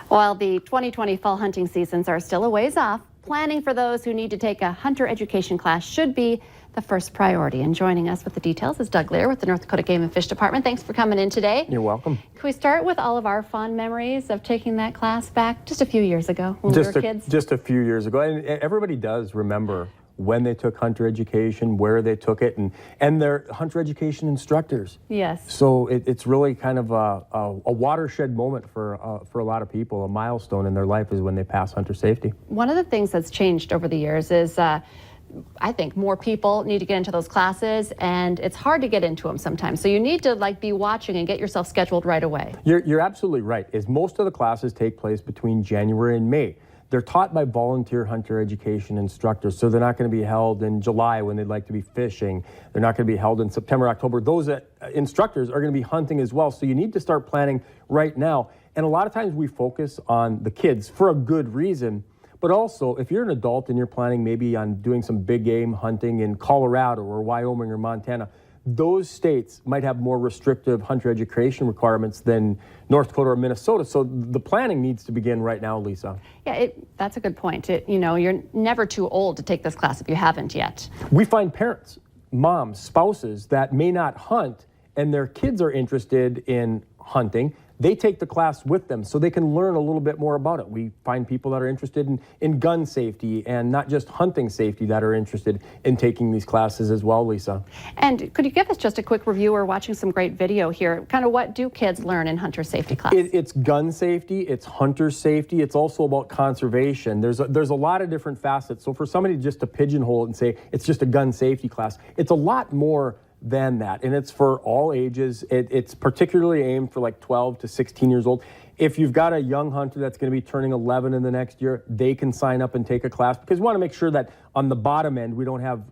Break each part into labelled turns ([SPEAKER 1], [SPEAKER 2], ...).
[SPEAKER 1] While the 2020 fall hunting seasons are still a ways off, planning for those who need to take a hunter education class should be the first priority. And joining us with the details is Doug Lear with the North Dakota Game and Fish Department. Thanks for coming in today.
[SPEAKER 2] You're welcome.
[SPEAKER 1] Can we start with all of our fond memories of taking that class back just a few years ago when we were kids?
[SPEAKER 2] Just a few years ago. And everybody does remember when they took hunter education, where they took it, and their hunter education instructors.
[SPEAKER 1] Yes.
[SPEAKER 2] So it's really kind of a watershed moment for a lot of people. A milestone in their life is when they pass hunter safety.
[SPEAKER 1] One of the things that's changed over the years is I think more people need to get into those classes, and it's hard to get into them sometimes. So you need to be watching and get yourself scheduled right away.
[SPEAKER 2] You're absolutely right. Is most of the classes take place between January and May. They're taught by volunteer hunter education instructors, so they're not going to be held in July when they'd like to be fishing. They're not going to be held in September, October. Those instructors are going to be hunting as well, so you need to start planning right now. And a lot of times we focus on the kids for a good reason, but also if you're an adult and you're planning maybe on doing some big game hunting in Colorado or Wyoming or Montana, those states might have more restrictive hunter education requirements than North Dakota or Minnesota. So the planning needs to begin right now, Lisa.
[SPEAKER 1] Yeah, that's a good point. You're never too old to take this class if you haven't yet.
[SPEAKER 2] We find parents, moms, spouses that may not hunt and their kids are interested in hunting. They take the class with them so they can learn a little bit more about it. We find people that are interested in gun safety and not just hunting safety that are interested in taking these classes as well, Lisa.
[SPEAKER 1] And could you give us just a quick review? We're watching some great video here. Kind of what do kids learn in hunter safety class?
[SPEAKER 2] It's gun safety, it's hunter safety, it's also about conservation. There's a lot of different facets. So for somebody just to pigeonhole it and say it's just a gun safety class, it's a lot more than that, and it's for all ages. It's particularly aimed for 12 to 16 years old. If you've got a young hunter that's going to be turning 11 in the next year, they can sign up and take a class, because we want to make sure that on the bottom end we don't have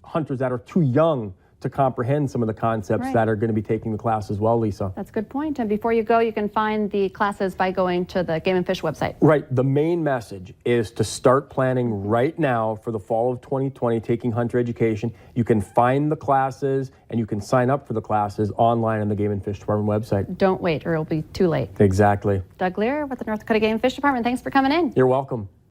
[SPEAKER 2] hunters that are too young to comprehend some of the concepts that are going to be taking the class as well, Lisa.
[SPEAKER 1] That's a good point. And before you go, you can find the classes by going to the Game and Fish website.
[SPEAKER 2] Right. The main message is to start planning right now for the fall of 2020, taking hunter education. You can find the classes and you can sign up for the classes online on the Game and Fish Department website.
[SPEAKER 1] Don't wait or it'll be too late.
[SPEAKER 2] Exactly.
[SPEAKER 1] Doug Lear with the North Dakota Game and Fish Department. Thanks for coming in.
[SPEAKER 2] You're welcome.